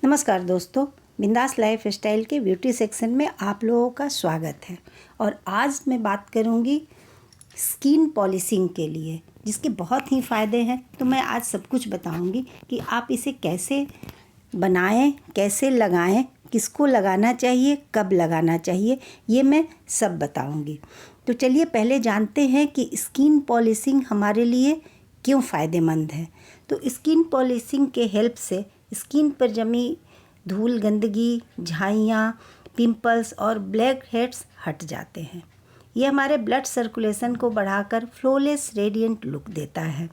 नमस्कार दोस्तों, बिंदास लाइफ स्टाइल के ब्यूटी सेक्शन में आप लोगों का स्वागत है। और आज मैं बात करूंगी स्किन पॉलिशिंग के लिए, जिसके बहुत ही फ़ायदे हैं। तो मैं आज सब कुछ बताऊंगी कि आप इसे कैसे बनाएं, कैसे लगाएं, किसको लगाना चाहिए, कब लगाना चाहिए, ये मैं सब बताऊंगी। तो चलिए पहले जानते हैं कि स्किन पॉलिशिंग हमारे लिए क्यों फ़ायदेमंद है। तो स्किन पॉलिशिंग के हेल्प से स्किन पर जमी धूल, गंदगी, झाइयाँ, पिंपल्स और ब्लैक हेड्स हट जाते हैं। ये हमारे ब्लड सर्कुलेशन को बढ़ाकर फ्लॉलेस रेडिएंट लुक देता है।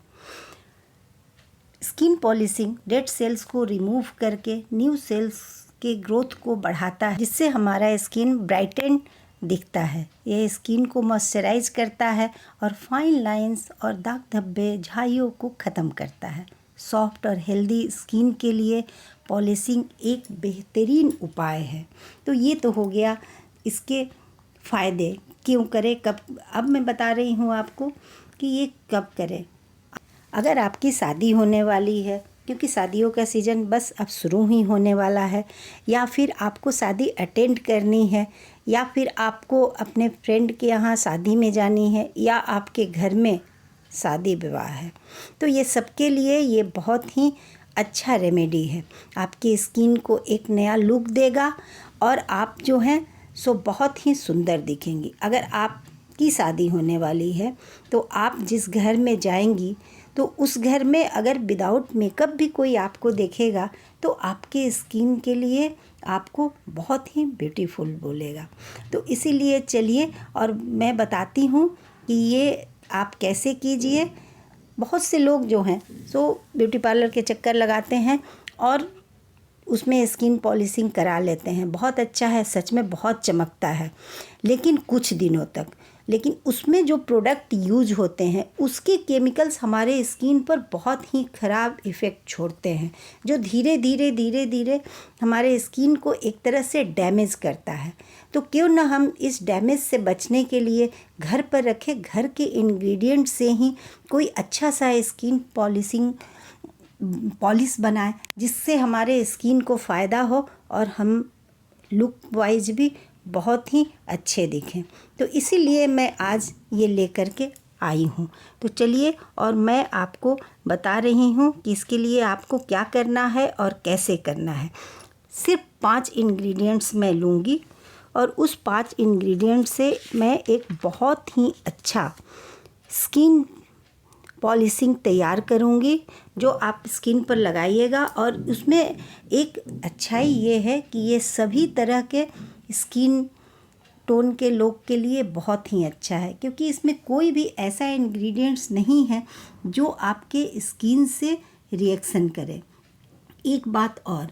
स्किन पॉलिशिंग डेड सेल्स को रिमूव करके न्यू सेल्स के ग्रोथ को बढ़ाता है, जिससे हमारा स्किन ब्राइटेंड दिखता है। यह स्किन को मॉइस्चराइज करता है और फाइन लाइंस और दाग धब्बे, झाइयों को ख़त्म करता है। सॉफ्ट और हेल्दी स्किन के लिए पॉलिशिंग एक बेहतरीन उपाय है। तो ये तो हो गया इसके फ़ायदे, क्यों करें, कब। अब मैं बता रही हूँ आपको कि ये कब करें। अगर आपकी शादी होने वाली है, क्योंकि शादियों का सीज़न बस अब शुरू ही होने वाला है, या फिर आपको शादी अटेंड करनी है, या फिर आपको अपने फ्रेंड के यहाँ शादी में जानी है, या आपके घर में शादी विवाह है, तो ये सबके लिए ये बहुत ही अच्छा रेमेडी है। आपकी स्किन को एक नया लुक देगा और आप जो हैं सो बहुत ही सुंदर दिखेंगी। अगर आपकी शादी होने वाली है तो आप जिस घर में जाएंगी तो उस घर में अगर विदाउट मेकअप भी कोई आपको देखेगा तो आपके स्किन के लिए आपको बहुत ही ब्यूटीफुल बोलेगा। तो इसीलिए चलिए और मैं बताती हूँ कि ये आप कैसे कीजिए। बहुत से लोग जो हैं सो ब्यूटी पार्लर के चक्कर लगाते हैं और उसमें स्किन पॉलिशिंग करा लेते हैं। बहुत अच्छा है, सच में बहुत चमकता है, लेकिन कुछ दिनों तक। लेकिन उसमें जो प्रोडक्ट यूज होते हैं उसके केमिकल्स हमारे स्किन पर बहुत ही ख़राब इफ़ेक्ट छोड़ते हैं, जो धीरे धीरे हमारे स्किन को एक तरह से डैमेज करता है। तो क्यों ना हम इस डैमेज से बचने के लिए घर पर रखे घर के इंग्रेडिएंट से ही कोई अच्छा सा स्किन पॉलिश बनाएं, जिससे हमारे स्किन को फ़ायदा हो और हम लुक वाइज भी बहुत ही अच्छे दिखें। तो इसीलिए मैं आज ये लेकर के आई हूँ। तो चलिए और मैं आपको बता रही हूँ कि इसके लिए आपको क्या करना है और कैसे करना है। सिर्फ 5 इंग्रेडिएंट्स मैं लूँगी और उस 5 इंग्रेडिएंट से मैं एक बहुत ही अच्छा स्किन पॉलिशिंग तैयार करूँगी, जो आप स्किन पर लगाइएगा। और उसमें एक अच्छाई ये है कि ये सभी तरह के स्किन टोन के लोग के लिए बहुत ही अच्छा है, क्योंकि इसमें कोई भी ऐसा इंग्रेडिएंट्स नहीं है जो आपके स्किन से रिएक्शन करे। एक बात और,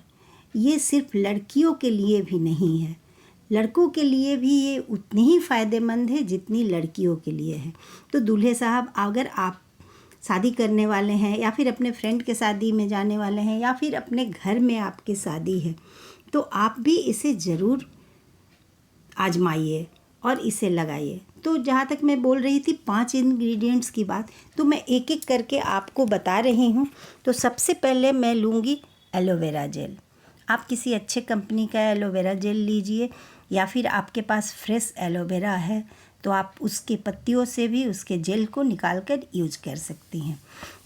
ये सिर्फ लड़कियों के लिए भी नहीं है, लड़कों के लिए भी ये उतनी ही फ़ायदेमंद है जितनी लड़कियों के लिए है। तो दूल्हे साहब, अगर आप शादी करने वाले हैं, या फिर अपने फ्रेंड के शादी में जाने वाले हैं, या फिर अपने घर में आपकी शादी है, तो आप भी इसे ज़रूर आजमाइए और इसे लगाइए। तो जहाँ तक मैं बोल रही थी 5 इंग्रेडिएंट्स की बात, तो मैं एक एक करके आपको बता रही हूँ। तो सबसे पहले मैं लूँगी एलोवेरा जेल। आप किसी अच्छे कंपनी का एलोवेरा जेल लीजिए, या फिर आपके पास फ्रेश एलोवेरा है तो आप उसके पत्तियों से भी उसके जेल को निकाल कर यूज कर सकती हैं।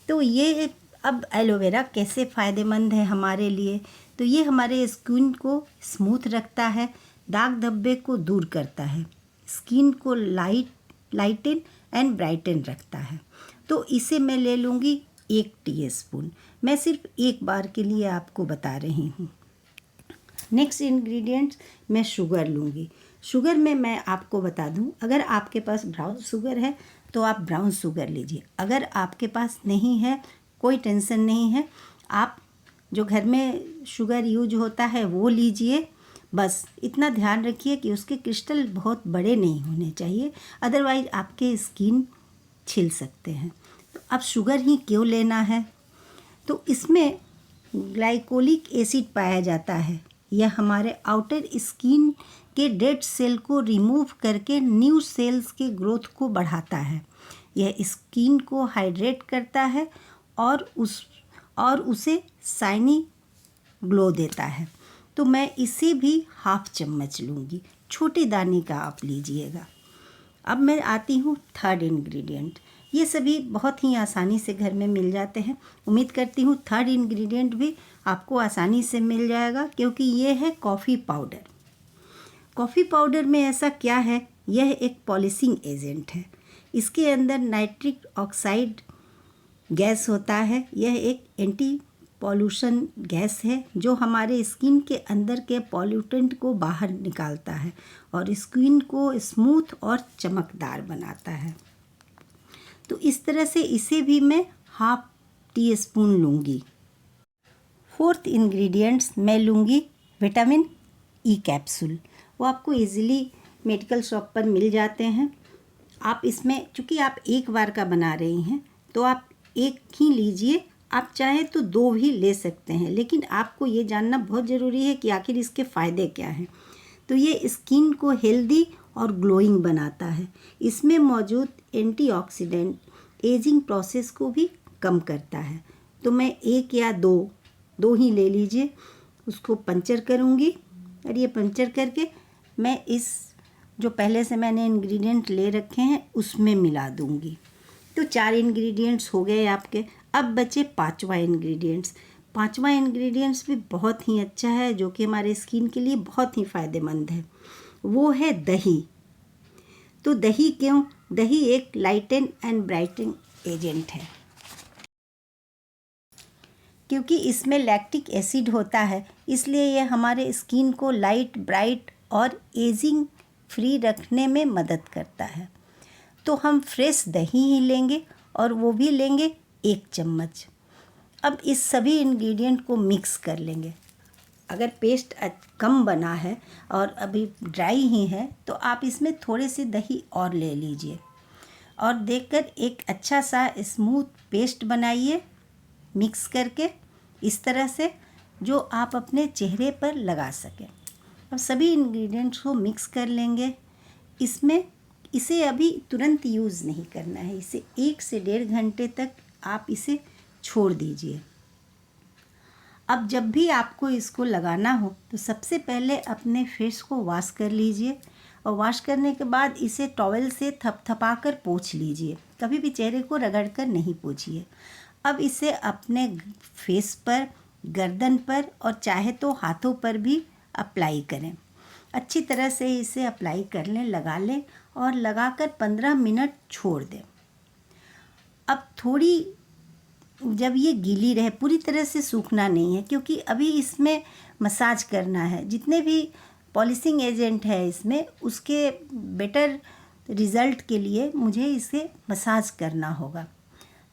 तो ये अब एलोवेरा कैसे फ़ायदेमंद है हमारे लिए, तो ये हमारे स्किन को स्मूथ रखता है, दाग धब्बे को दूर करता है, स्किन को लाइटन एंड ब्राइटन रखता है। तो इसे मैं ले लूँगी 1 टीस्पून। मैं सिर्फ एक बार के लिए आपको बता रही हूँ। नेक्स्ट इंग्रेडिएंट्स मैं शुगर लूँगी। शुगर में मैं आपको बता दूँ, अगर आपके पास ब्राउन शुगर है तो आप ब्राउन शुगर लीजिए। अगर आपके पास नहीं है, कोई टेंशन नहीं है, आप जो घर में शुगर यूज होता है वो लीजिए। बस इतना ध्यान रखिए कि उसके क्रिस्टल बहुत बड़े नहीं होने चाहिए, अदरवाइज आपके स्किन छिल सकते हैं। तो अब शुगर ही क्यों लेना है, तो इसमें ग्लाइकोलिक एसिड पाया जाता है। यह हमारे आउटर स्किन के डेड सेल को रिमूव करके न्यू सेल्स के ग्रोथ को बढ़ाता है। यह स्किन को हाइड्रेट करता है और उसे शाइनी ग्लो देता है। तो मैं इसे भी हाफ चम्मच लूँगी, छोटे दाने का आप लीजिएगा। अब मैं आती हूँ थर्ड इंग्रेडिएंट। ये सभी बहुत ही आसानी से घर में मिल जाते हैं। उम्मीद करती हूँ थर्ड इंग्रेडिएंट भी आपको आसानी से मिल जाएगा, क्योंकि ये है कॉफ़ी पाउडर। कॉफ़ी पाउडर में ऐसा क्या है, यह एक पॉलिशिंग एजेंट है। इसके अंदर नाइट्रिक ऑक्साइड गैस होता है। यह एक एंटी पॉल्यूशन गैस है जो हमारे स्किन के अंदर के पॉल्यूटेंट को बाहर निकालता है और स्किन को स्मूथ और चमकदार बनाता है। तो इस तरह से इसे भी मैं हाफ टी स्पून लूँगी। फोर्थ इंग्रेडिएंट्स मैं लूँगी विटामिन ई कैप्सूल। वो आपको इजीली मेडिकल शॉप पर मिल जाते हैं। आप इसमें, चूँकि आप एक बार का बना रही हैं, तो आप एक ही लीजिए। आप चाहे तो 2 भी ले सकते हैं, लेकिन आपको ये जानना बहुत ज़रूरी है कि आखिर इसके फ़ायदे क्या हैं। तो ये स्किन को हेल्दी और ग्लोइंग बनाता है। इसमें मौजूद एंटीऑक्सीडेंट एजिंग प्रोसेस को भी कम करता है। तो मैं 1 या 2 ही ले लीजिए। उसको पंचर करूँगी और ये पंचर करके मैं इस जो पहले से मैंने इंग्रेडिएंट ले रखे हैं उसमें मिला दूँगी। तो 4 इंग्रेडिएंट्स हो गए आपके। अब बचे 5वां इंग्रेडिएंट्स। 5वां इंग्रेडिएंट्स भी बहुत ही अच्छा है, जो कि हमारे स्किन के लिए बहुत ही फ़ायदेमंद है। वो है दही। तो दही क्यों? दही एक लाइटन एंड ब्राइटन एजेंट है, क्योंकि इसमें लैक्टिक एसिड होता है, इसलिए यह हमारे स्किन को लाइट, ब्राइट और एजिंग फ्री रखने में मदद करता है। तो हम फ्रेश दही ही लेंगे और वो भी लेंगे 1 चम्मच। अब इस सभी इंग्रेडिएंट को मिक्स कर लेंगे। अगर पेस्ट कम बना है और अभी ड्राई ही है, तो आप इसमें थोड़े से दही और ले लीजिए और देखकर एक अच्छा सा स्मूथ पेस्ट बनाइए मिक्स करके, इस तरह से जो आप अपने चेहरे पर लगा सकें। अब सभी इंग्रेडिएंट्स को मिक्स कर लेंगे। इसे अभी तुरंत यूज़ नहीं करना है। इसे 1 से 1.5 घंटे तक आप इसे छोड़ दीजिए। अब जब भी आपको इसको लगाना हो, तो सबसे पहले अपने फेस को वॉश कर लीजिए और वॉश करने के बाद इसे टॉवल से थपथपा कर पोंछ लीजिए। कभी भी चेहरे को रगड़ कर नहीं पोंछिए। अब इसे अपने फेस पर, गर्दन पर और चाहे तो हाथों पर भी अप्लाई करें। अच्छी तरह से इसे अप्लाई कर लें, लगा लें और लगाकर 15 मिनट छोड़ दें। अब थोड़ी जब ये गीली रहे, पूरी तरह से सूखना नहीं है, क्योंकि अभी इसमें मसाज करना है। जितने भी पॉलिशिंग एजेंट है इसमें, उसके बेटर रिज़ल्ट के लिए मुझे इसे मसाज करना होगा।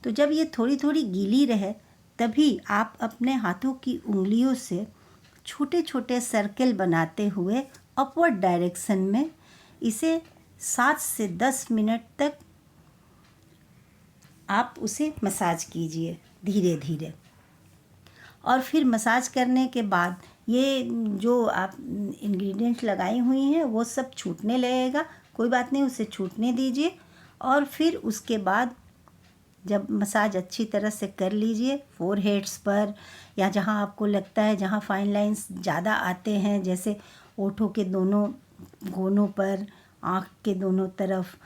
तो जब ये थोड़ी थोड़ी गीली रहे, तभी आप अपने हाथों की उंगलियों से छोटे छोटे सर्कल बनाते हुए अपवर्ड डायरेक्शन में इसे 7 से 10 मिनट तक आप उसे मसाज कीजिए धीरे धीरे। और फिर मसाज करने के बाद ये जो आप इंग्रेडिएंट्स लगाई हुई हैं वो सब छूटने लगेगा। कोई बात नहीं, उसे छूटने दीजिए। और फिर उसके बाद जब मसाज अच्छी तरह से कर लीजिए फोरहेड्स पर, या जहाँ आपको लगता है जहाँ फाइन लाइंस ज़्यादा आते हैं, जैसे ओठों के दोनों कोनों पर, आँख के दोनों तरफ,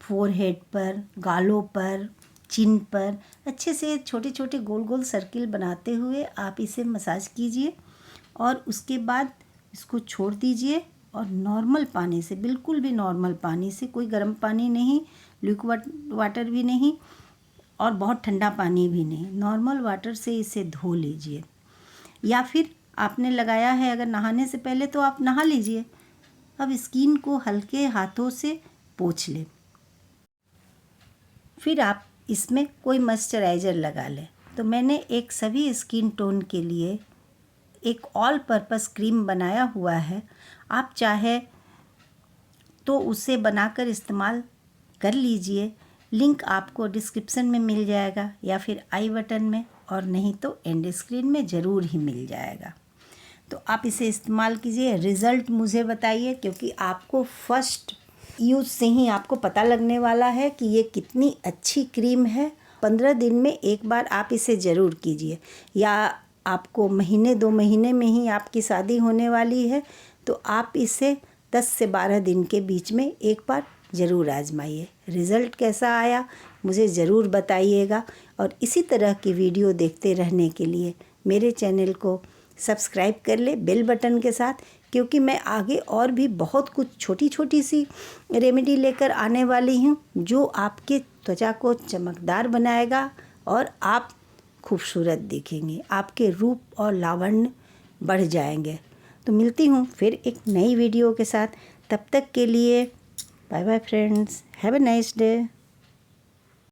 फोरहेड पर, गालों पर, चिन पर, अच्छे से छोटे छोटे गोल गोल सर्किल बनाते हुए आप इसे मसाज कीजिए। और उसके बाद इसको छोड़ दीजिए और नॉर्मल पानी से, बिल्कुल भी नॉर्मल पानी से, कोई गर्म पानी नहीं, लिक्विड वाटर भी नहीं और बहुत ठंडा पानी भी नहीं, नॉर्मल वाटर से इसे धो लीजिए। या फिर आपने लगाया है अगर नहाने से पहले, तो आप नहा लीजिए। अब स्किन को हल्के हाथों से पोंछ लें। फिर आप इसमें कोई मॉइस्चराइज़र लगा लें। तो मैंने एक सभी स्किन टोन के लिए एक ऑल पर्पस क्रीम बनाया हुआ है। आप चाहे तो उसे बनाकर इस्तेमाल कर लीजिए। लिंक आपको डिस्क्रिप्शन में मिल जाएगा या फिर आई बटन में, और नहीं तो एंड स्क्रीन में ज़रूर ही मिल जाएगा। तो आप इसे इस्तेमाल कीजिए, रिज़ल्ट मुझे बताइए, क्योंकि आपको फर्स्ट यूज़ से ही आपको पता लगने वाला है कि ये कितनी अच्छी क्रीम है। 15 दिन में एक बार आप इसे ज़रूर कीजिए, या आपको महीने 2 महीने में ही आपकी शादी होने वाली है, तो आप इसे 10 से 12 दिन के बीच में एक बार ज़रूर आजमाइए। रिज़ल्ट कैसा आया मुझे ज़रूर बताइएगा। और इसी तरह की वीडियो देखते रहने के लिए मेरे चैनल को सब्सक्राइब कर ले बेल बटन के साथ, क्योंकि मैं आगे और भी बहुत कुछ छोटी छोटी सी रेमेडी लेकर आने वाली हूँ जो आपके त्वचा को चमकदार बनाएगा और आप खूबसूरत दिखेंगे, आपके रूप और लावण्य बढ़ जाएंगे। तो मिलती हूँ फिर एक नई वीडियो के साथ। तब तक के लिए bye bye friends, have a nice day.